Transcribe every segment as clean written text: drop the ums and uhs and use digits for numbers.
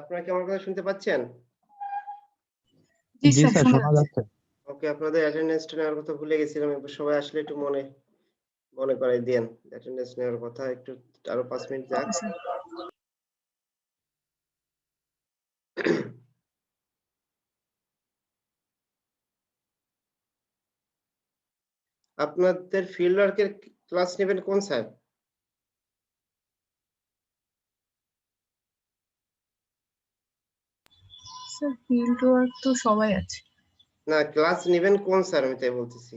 আপনারা কি আমার কথা শুনতে পাচ্ছেন? জি জি স্যার, স্যার, শোনা শোনা যাচ্ছে। যাচ্ছে। ওকে, আপনাদের অ্যাটেন্ডেন্সটা নেওয়ার কথা ভুলে গেছিলাম। এবার সবাই আসলে একটু মনে করাই দিয়েন। অ্যাটেন্ডেন্স নেওয়ার কথা একটু আরো 5 মিনিট যাক। Okay sir. আপনাদের ফিল্ড ওয়ার্কের ক্লাস নেবেন কোন স্যার? স্যার ফিল্ড ওয়ার্ক তো সবাই আছে। না, ক্লাস নেবেন কোন স্যার আমি তাই বলতেছি।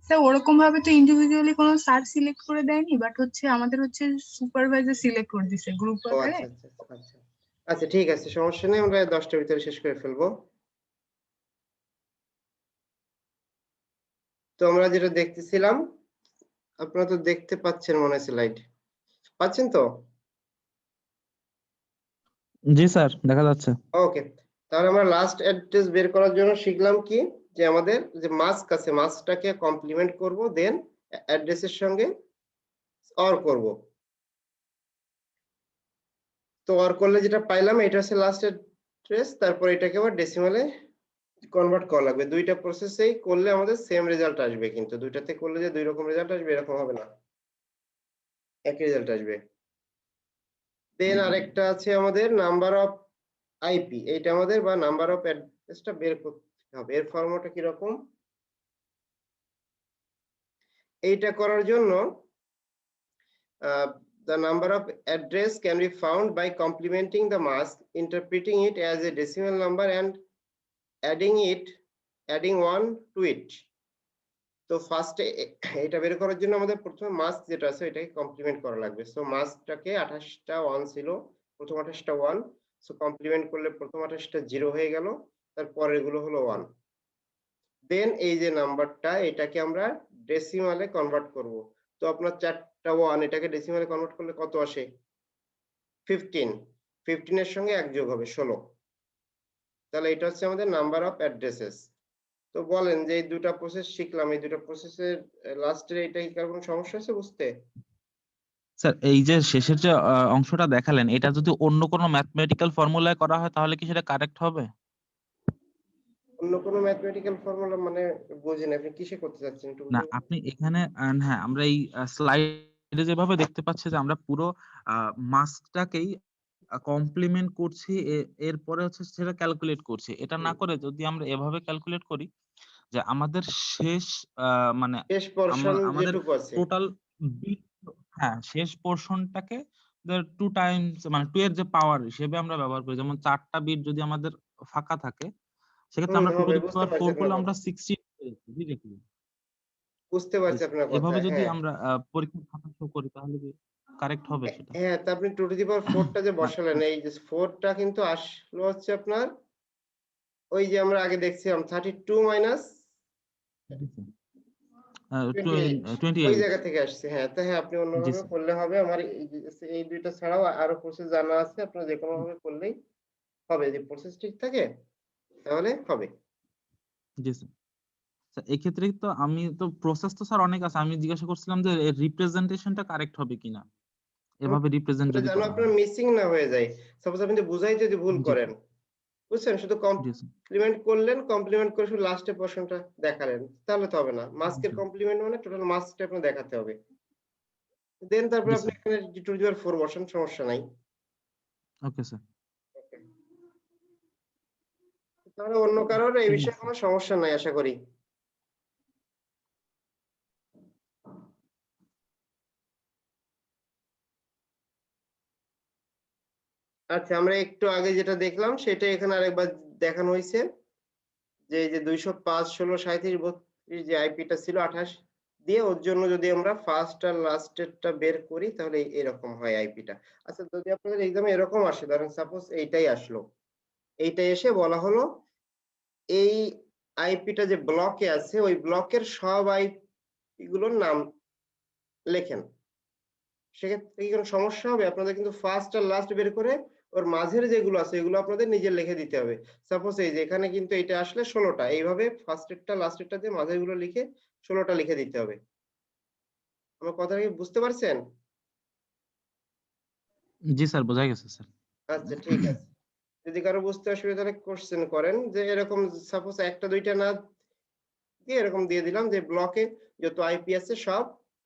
স্যার ওরকম ভাবে তো ইন্ডিভিজুয়ালি কোনো স্যার সিলেক্ট করে দেয়নি, বাট হচ্ছে আমাদের হচ্ছে সুপারভাইজার সিলেক্ট করে দিছে গ্রুপ ও আকারে। আচ্ছা। আচ্ছা ঠিক আছে, সমস্যা নেই, আমরা 10টার ভিতরে শেষ করে ফেলবো। তো আমরা যেটা দেখতেছিলাম, আপনারা তো দেখতে পাচ্ছেন মনে হয় স্লাইড। পাচ্ছেন তো? জি স্যার, দেখা যাচ্ছে। ওকে, তাহলে আমরা লাস্ট অ্যাড্রেস বের করার জন্য শিখলাম কি, যে আমাদের যে মাস্ক আছে মাস্কটাকে কমপ্লিমেন্ট করব, দেন অ্যাড্রেসের সঙ্গে অর করব। তো অর করলে যেটা পাইলাম এটা হচ্ছে লাস্ট অ্যাড্রেস, তারপর এটাকে আবার ডেসিমালে কনভার্ট করা লাগবে। দুইটা প্রসেসেই করলে আমাদের সেম রেজাল্ট আসবে, কিন্তু দুইটাতে করলে যে দুই রকম রেজাল্ট আসবে এরকম হবে না, একই রেজাল্ট আসবে। দেন আরেকটা আছে আমাদের নাম্বার অফ আইপি, এইটা আমাদের বা নাম্বার অফ অ্যাড্রেসটা বের করতে হবে। এর ফর্মুলাটা কি রকম? এইটা করার জন্য the number of address can be found by complementing the mask, interpreting it as a decimal number and adding one to it. তো ফার্স্টে এটা বের করার জন্য আমাদের প্রথমে মাস্ক যেটা আছে এটাকে কমপ্লিমেন্ট করা লাগবে। সো মাস্কটাকে 28টা 1 ছিল, প্রথম 28টা 1, সো কমপ্লিমেন্ট করলে প্রথম 28টা 0 হয়ে গেল, তারপরের গুলো হলো 1। দেন এই যে নাম্বারটা এটাকে আমরা ডেসিমালে কনভার্ট করব। তো আপনার 4টা 1 এটাকে ডেসিমালে কনভার্ট করলে কত আসে? 15। 15 এর সঙ্গে 1 যোগ হবে 16। তাহলে এটা হচ্ছে আমাদের নাম্বার অফ অ্যাড্রেসেস। তো বলেন যে এই দুটো প্রসেস শিখলাম, এই দুটো প্রসেসের লাস্টের এটা কি কার কোনো সমস্যা আছে বুঝতে? স্যার, এই যে শেষের যে অংশটা দেখালেন, এটা যদি অন্য কোনো ম্যাথমেটিক্যাল ফর্মুলায় করা হয় তাহলে কি সেটা কারেক্ট হবে? অন্য কোনো ম্যাথমেটিক্যাল ফর্মুলা মানে বুঝিনি, আপনি কিসে করতে চাচ্ছেন একটু না, বুঝিয়ে বলুন। আপনি এখানে হ্যাঁ, আমরা এই স্লাইডে যেভাবে দেখতে পাচ্ছি যে আমরা পুরো মাস্কটাকেই কমপ্লিমেন্ট করছি, এরপরে হচ্ছে সেটা ক্যালকুলেট করছি। এটা না করে যদি আমরা এভাবে ক্যালকুলেট করি যে আমাদের শেষ মানে শেষ পোরশন আমাদের যেটুকু আছে। টোটাল বিট, হ্যাঁ, শেষ পোর্শনটাকে 2 টাইমস মানে 2 এর যে পাওয়ার হিসেবে আমরা ব্যবহার করি। যেমন 4টা বিট যদি আমাদের ফাঁকা থাকে, সেক্ষেত্রে আমরা 2 টু হবে, দি বুঝতে পাওয়ার পারছি 4 আপনার করলে আমরা কথা, 16 ডিরেক্টলি। বুঝতে পারছি আপনার কথা। এভাবে যদি হ্যাঁ আমরা পরীক্ষার খাতা শো করি তাহলে কি কারেক্ট হবে সেটা? হ্যাঁ, তা আপনি 2 টু দি পাওয়ার 4টা যে বসালেন, আচ্ছা, এই যে 4টা কিন্তু আসলো হচ্ছে আপনার ওই যে আমরা আগে দেখছিলাম 32 মাইনাস জি স্যার। 28, ওই 28। জায়গা থেকে আসছে। হ্যাঁ, তো হ্যাঁ, আপনি জি অন্যভাবে স্যার। করলে হবে। আমার এই দুইটা ছাড়াও আরো প্রসেস জানা আছে, আপনার যে কোনো ভাবে করলেই হবে, যদি প্রসেস ঠিক থাকে তাহলে হবে। জি স্যার। স্যার, এক্ষেত্রে তো আমি তো প্রসেস তো স্যার অনেক আছে। আমি জিজ্ঞাসা করছিলাম যে এর রিপ্রেজেন্টেশনটা কারেক্ট হবে কিনা? হুম, এভাবে রিপ্রেজেন্ট এটা যদি যেন করা আপনার হয়। মিসিং না হয়ে যায়। সাপোজ আপনি বুঝাই যদি ভুল জি করেন, স্যার। বুঝছেন, শুধু জি স্যার। কমপ্লিমেন্ট করলেন, কমপ্লিমেন্ট করে শুধু লাস্টের পোরশনটা দেখালেন, তাহলে তো হবে না। জি মাস্কের স্যার। কমপ্লিমেন্ট মানে টোটাল মাস্কটা আপনার দেখাতে হবে। দেন তারপরে জি আপনি স্যার। এখানে 2 টু দি পাওয়ার 4 বসান, সমস্যা নাই। Okay sir. ওকে, তাহলে অন্য কারোর এই ঠিক আছে বিষয়ে স্যার। কোনো সমস্যা নাই আশা করি। আচ্ছা, আমরা একটু আগে যেটা দেখলাম সেটা এখানে আরেকবার দেখানো হয়েছে, যে এই যে 205 16 37 32 যে আইপিটা ছিল 28 দিয়ে, ওর জন্য যদি আমরা ফার্স্ট আর লাস্টেরটা বের করি তাহলে এরকম হয় আইপিটা। আচ্ছা, যদি আপনাদের এক্সামে এরকম আসে, ধরেন সাপোজ এইটাই আসলো, এইটাই এসে বলা হলো এই আইপিটা যে ব্লকে আছে ওই ব্লকের সব আইপি গুলোর নাম লেখেন, সেক্ষেত্রে কি কোনো সমস্যা হবে? আপনাদের কিন্তু ফার্স্ট আর লাস্ট বের করে ওর মাঝের যেগুলো আছে এগুলো আপনাদের নিজের লিখে দিতে হবে। সাপোজ এই যে এখানে কিন্তু এটা আসলে 16টা, এইভাবে ফার্স্টেরটা লাস্টেরটা দিয়ে মাঝেরগুলো লিখে 16টা লিখে দিতে হবে। আমার কথা কি বুঝতে পারছেন? জি স্যার, বোঝা গেছে স্যার। আচ্ছা ঠিক আছে। যদি কারো বুঝতে অসুবিধা তাহলে কোশ্চেন করেন যে এরকম সাপোজ ১ টা ২ টা না দিয়ে এরকম দিয়ে দিলাম যে ব্লকে যত আইপি আছে সব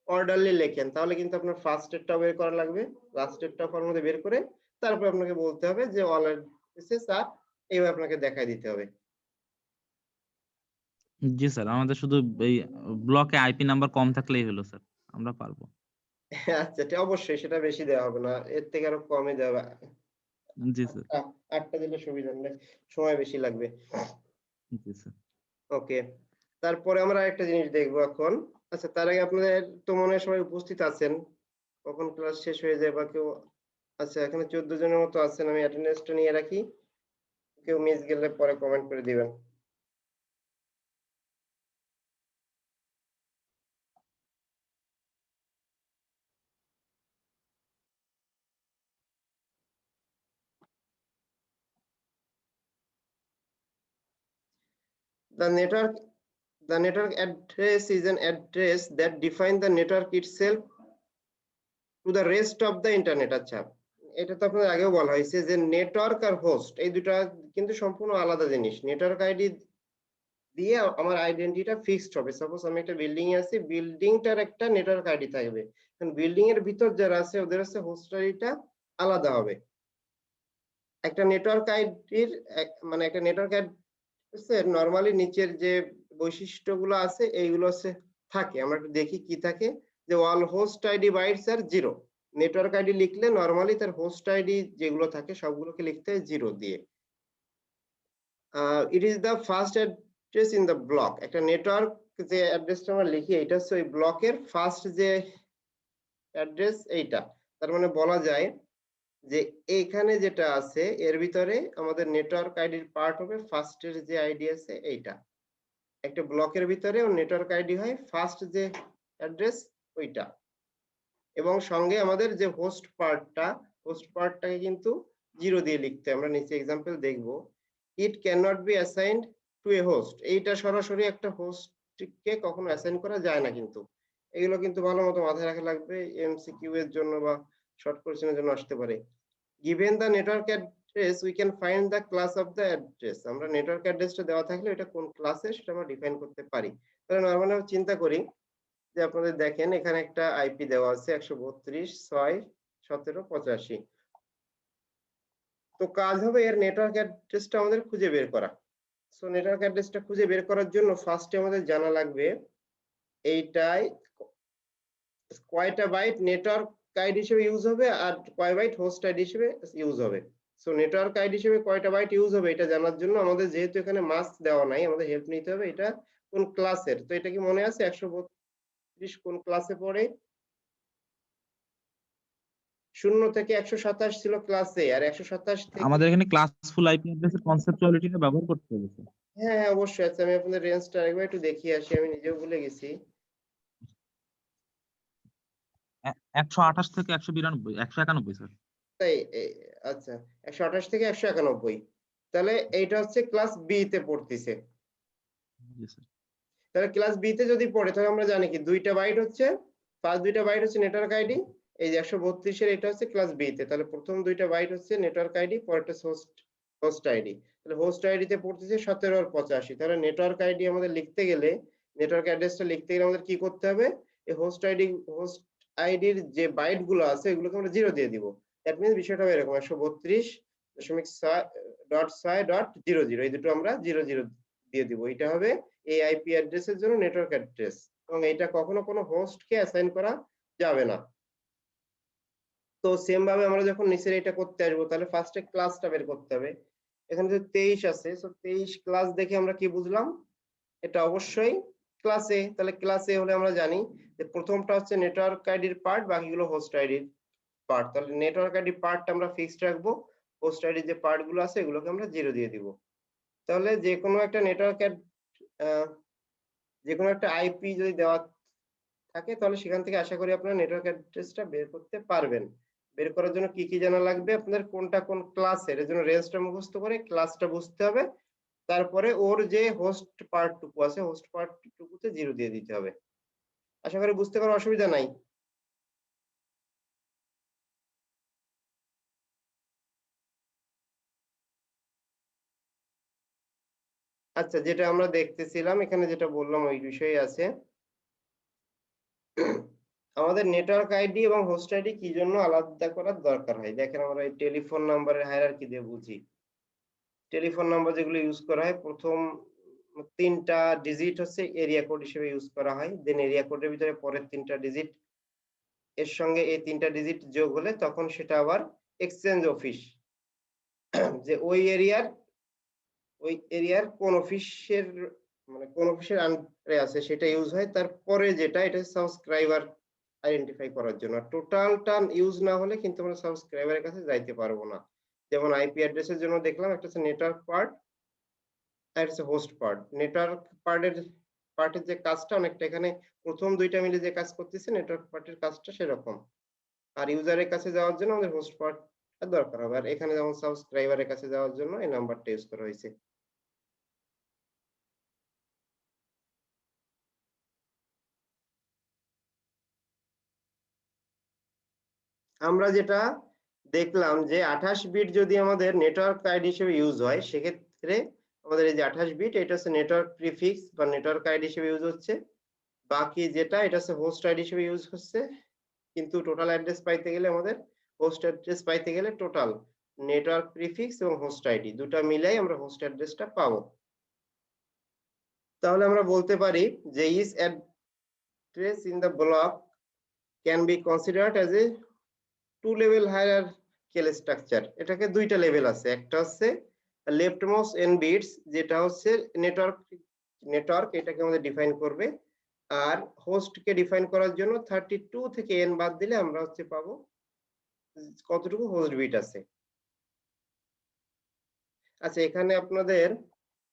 অর্ডারলি লেখেন। তাহলে কিন্তু আপনার ফার্স্ট এরটাও বের করা লাগবে। লাস্ট এরটাও ফরম্যাটে বের করে তারপর আপনাকে বলতে হবে যে অল অ্যাড্রেসেস আর এইভাবে আপনাকে দেখায় দিতে হবে। জি স্যার, আমাদের শুধু এই ব্লকে আইপি নাম্বার কম থাকলেই হলো স্যার। আমরা পারবো। আচ্ছা অবশ্যই সেটা বেশি দেওয়া হবে না। এর থেকে আরো কমে দেওয়া জি স্যার। ৮ টা দিলে সুবিধা হবে। সময় বেশি লাগবে। জি স্যার। ওকে। তারপরে আমরা আরেকটা জিনিস দেখবো এখন। আচ্ছা তার আগে আপনাদের তো মনে হয় সবাই উপস্থিত আছেন। কখন ক্লাস শেষ হয়ে যায় বা কেউ আচ্ছা এখানে ১৪ জনের মতো আছেন। আমি অ্যাটেন্ডেন্সটা নিয়ে রাখি। কেউ মিস গেলে পরে কমেন্ট করে দিবেন। The network the network address is an address that define the network itself to the rest of the internet আচ্ছা এটা তো আপনাদের আগেও বলা হয়েছে যে নেটওয়ার্ক আর হোস্ট এই দুটা কিন্তু সম্পূর্ণ আলাদা জিনিস নেটওয়ার্ক আইডি দিয়ে আমার আইডেন্টিটিটা ফিক্সড হবে সাপোজ আমি একটা বিল্ডিং এ আছি বিল্ডিংটার একটা নেটওয়ার্ক আইডি থাকবে কারণ বিল্ডিং এর ভিতর যারা আছে ওদের হচ্ছে হোস্ট আইডিটা আলাদা হবে একটা নেটওয়ার্ক আইডির মানে একটা নেটওয়ার্ক আইডি নরমালি নিচের যে বৈশিষ্ট্যগুলো আছে এইগুলো হচ্ছে থাকে আমরা একটু দেখি কি থাকে যে অল হোস্ট আইডি বাইটস আর 0 নেটওয়ার্ক আইডি লিখলে নরমালি তার হোস্ট আইডি যেগুলো থাকে সবগুলোকে লিখতে হয় 0 দিয়ে it is the first address in the block একটা নেটওয়ার্ক যে অ্যাড্রেসটা আমরা লিখি এটা হচ্ছে ওই ব্লকের ফার্স্ট যে অ্যাড্রেস এইটা তার মানে বলা যায় যে এইখানে যেটা আছে এর ভিতরে আমাদের নেটওয়ার্ক আইডির পার্ট হবে ফার্স্টের যে আইডি আছে এইটা একটা ব্লকের ভিতরে ওর নেটওয়ার্ক আইডি হয় ফার্স্ট যে অ্যাড্রেস ওইটা এবং সঙ্গে আমাদের যে হোস্ট পার্টটাকে কিন্তু 0 দিয়ে লিখতে আমরা নিচে এক্সাম্পল দেখব it can not be assigned to a host এইটা সরাসরি একটা হোস্টকে কখনো অ্যাসাইন করা যায় না কিন্তু এগুলো কিন্তু ভালো মতো মাথায় রাখা লাগবে এমসিকিউ এর জন্য বা শর্ট কোশ্চেনের জন্য আসতে পারে given the network address we can find the class of the address আমরা নেটওয়ার্ক অ্যাড্রেসটা দেওয়া থাকলে এটা কোন ক্লাসে সেটা আমরা ডিফাইন করতে পারি তাহলে নরমালি আমরা চিন্তা করি যে আপনাদের দেখেন এখানে একটা আইপি দেওয়া আছে 132.6.17.85 তো কাজ হবে এর নেটওয়ার্ক অ্যাড্রেসটা আমাদের খুঁজে বের করা সো নেটওয়ার্ক অ্যাড্রেসটা খুঁজে বের করার জন্য ফার্স্টে আমাদের জানা লাগবে এইটাই কয়টা বাইট নেটওয়ার্ক আইডি হিসেবে ইউজ হবে আর কয় বাইট হোস্ট আইডি হিসেবে ইউজ হবে সো নেটওয়ার্ক আইডি হিসেবে কয়টা বাইট ইউজ হবে এটা জানার জন্য আমাদের যেহেতু এখানে মাস্ক দেওয়া নাই আমাদের হেল্প নিতে হবে এটা কোন ক্লাসের তো এটা কি মনে আছে 132 কোন ক্লাসে পড়ে 0 থেকে 127 ছিল ক্লাসে আর 127 থেকে আমাদের এখানে ক্লাসফুল আইপি অ্যাড্রেসের কনসেপচুয়ালিটিটা ব্যবহার করতে হবে স্যার। হ্যাঁ হ্যাঁ অবশ্যই আচ্ছা আমি আপনাদের রেঞ্জটা আরেকবার একটু দেখিয়ে আসি আমি নিজেও ভুলে গেছি 128 থেকে 192 191 স্যার। তাই আচ্ছা 128 থেকে 191 তাহলে এইটা হচ্ছে ক্লাস বি তে পড়তেছে জি স্যার। তাহলে ক্লাস বি তে যদি পড়ে তাহলে আমরা জানি কি দুইটা বাইট হচ্ছে ফার্স্ট দুইটা বাইট হচ্ছে নেটওয়ার্ক আইডি এই যে 132 এর এটা হচ্ছে ক্লাস বি তে তাহলে প্রথম দুইটা বাইট হচ্ছে নেটওয়ার্ক আইডি পরেরটা হোস্ট আইডি তাহলে হোস্ট আইডি তে পড়তেছে 17 আর 85 তাহলে নেটওয়ার্ক আইডি আমাদের লিখতে গেলে নেটওয়ার্ক অ্যাড্রেসটা লিখতে গেলে আমাদের কি করতে হবে এই হোস্ট আইডির যে বাইট গুলো আছে এগুলোকে আমরা 0 দিয়ে দিব দ্যাট মিন্স বিষয়টা হবে এরকম 132.6.6.00 এই দুটো আমরা 00 দিয়ে দিব এটা হবে এই আইপি অ্যাড্রেসের জন্য নেটওয়ার্ক অ্যাড্রেস এবং এটা কখনো কোনো হোস্টকে অ্যাসাইন করা যাবে না তো সেম ভাবে আমরা যখন নিচের এটা করতে আসবো তাহলে ফার্স্টে ক্লাসটা বের করতে হবে এখানে যে 23 আছে সো 23 ক্লাস দেখে আমরা কি বুঝলাম এটা অবশ্যই ক্লাসে তাহলে ক্লাসে হলে আমরা জানি যে প্রথমটা হচ্ছে নেটওয়ার্ক আইডির পার্ট বাকিগুলো হোস্ট আইডির পার্ট তাহলে নেটওয়ার্ক আইডি পার্টটা আমরা ফিক্সড রাখবো হোস্ট আইডির যে পার্ট গুলো আছে এগুলোকে আমরা 0 দিয়ে দিব তাহলে যে কোনো একটা নেটওয়ার্ক যে কোনো একটা আইপি যদি দেওয়া থাকে তাহলে সেখান থেকে আশা করি আপনারা নেটওয়ার্ক অ্যাড্রেসটা বের করতে পারবেন বের করার জন্য কি কি জানা লাগবে আপনাদের কোনটা কোন ক্লাসের এর জন্য রেঞ্জটা মুখস্থ করে ক্লাসটা বুঝতে হবে তারপরে ওর যে হোস্ট পার্টটুকু আছে হোস্ট পার্টটুকুতে 0 দিয়ে দিতে হবে আশা করি বুঝতে কোনো অসুবিধা নাই আচ্ছা, যেটা আমরা দেখতেছিলাম এখানে যেটা বললাম ওই বিষয়ে আছে। আমাদের নেটওয়ার্ক আইডি এবং হোস্ট আইডি কি জন্য আলাদা করার দরকার হয়? দেখেন আমরা এই টেলিফোন নাম্বারের হায়ারার্কি দিয়ে বুঝি। টেলিফোন নাম্বার যেগুলো ইউজ করা হয় ১ম ৩ টা ডিজিট হচ্ছে এরিয়া কোড হিসেবে ইউজ করা হয়। দেন এরিয়া কোডের ভিতরে পরের ৩ টা ডিজিট এর সঙ্গে এই ৩ টা ডিজিট যোগ হলে তখন সেটা আবার এক্সচেঞ্জ অফিস। যে ওই এরিয়ার কোন অফিসের মানে কোন অফিসের আন্ডারে আছে সেটা ইউজ হয়। তারপরে যেটা এটা সাবস্ক্রাইবার আইডেন্টিফাই করার জন্য। আর টোটালটা ইউজ না হলে কিন্তু আমরা সাবস্ক্রাইবারের কাছে যাইতে পারবো না। যেমন আইপি অ্যাড্রেসের জন্য দেখলাম একটা হচ্ছে নেটওয়ার্ক পার্ট আর হচ্ছে হোস্ট পার্ট। নেটওয়ার্ক পার্টের যে কাজটা অনেকটা এখানে ১ম ২ টা মিলে যে কাজ করতেছে নেটওয়ার্ক পার্টের কাজটা সেরকম। আর ইউজারের কাছে যাওয়ার জন্য আমাদের হোস্ট পার্টটা দরকার হবে। আর এখানে যেমন সাবস্ক্রাইবারের কাছে যাওয়ার জন্য এই নাম্বারটা ইউজ করা হয়েছে। আমরা যেটা দেখলাম যে ২৮ বিট যদি আমাদের নেটওয়ার্ক আইডি হিসেবে ইউজ হয় সেক্ষেত্রে আমাদের এই যে ২৮ বিট এটা হচ্ছে নেটওয়ার্ক প্রিফিক্স বা নেটওয়ার্ক আইডি হিসেবে ইউজ হচ্ছে। বাকি যেটা এটা হচ্ছে হোস্ট আইডি হিসেবে ইউজ হচ্ছে। কিন্তু টোটাল অ্যাড্রেস পাইতে গেলে আমাদের হোস্ট অ্যাড্রেস পাইতে গেলে টোটাল নেটওয়ার্ক প্রিফিক্স এবং হোস্ট আইডি দুটা মিলাই আমরা হোস্ট অ্যাড্রেসটা পাবো। তাহলে আমরা বলতে পারি যে each address in the block can be considered as a 2 level hierarchical structure. এটাকে ২ টা লেভেল আছে। একটা হচ্ছে লেফটমোস্ট n বিটস যেটা হচ্ছে নেটওয়ার্ক এটাকে আমাদের ডিফাইন করবে। আর হোস্টকে ডিফাইন করার জন্য 32 থেকে n বাদ দিলে আমরা হচ্ছে পাবো কতটুকু হোস্ট বিট আছে। আচ্ছা, এখানে আপনাদের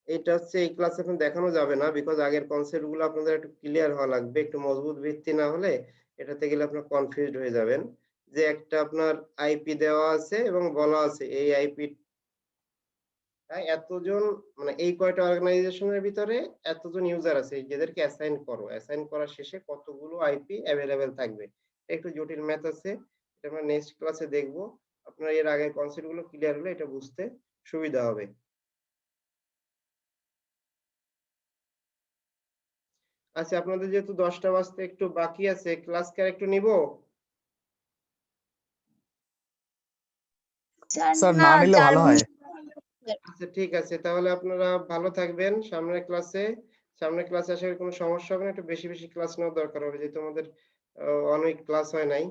এটা হচ্ছে এই ক্লাসে এখন দেখানো যাবে না বিকজ আগের কনসেপ্ট গুলো আপনাদের একটু ক্লিয়ার হওয়া লাগবে। একটু মজবুত ভিত্তি না হলে এটাতে গেলে আপনার কনফিউজড হয়ে যাবেন। যে একটা আপনার আইপি দেওয়া আছে এবং বলা আছে এই আইপি এতজন মানে এই কয়টা অর্গানাইজেশনের ভিতরে এতজন ইউজার আছে যাদেরকে অ্যাসাইন করো। অ্যাসাইন করার শেষে কতগুলো আইপি অ্যাভেলেবেল থাকবে। একটু জটিল ম্যাথ আছে। এটা আমরা নেক্সট ক্লাসে দেখব। আপনার এর আগের কনসেপ্ট গুলো ক্লিয়ার হলে এটা বুঝতে সুবিধা হবে। আচ্ছা, আপনাদের যেহেতু 10টা বাজতে একটু বাকি আছে ক্লাস কি আর একটু নিব? স্যার না নিলে ভালো হয়। আচ্ছা, ঠিক আছে, তাহলে আপনারা ভালো থাকবেন। সামনের ক্লাসে আশা করি কোনো সমস্যা হবে না। একটু বেশি বেশি ক্লাস নেওয়ার দরকার হবে যেহেতু আমাদের অনেক ক্লাস হয় নাই।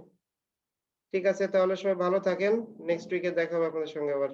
ঠিক আছে, তাহলে সবাই ভালো থাকেন। নেক্সট উইকে দেখা হবে আপনাদের সঙ্গে আবার।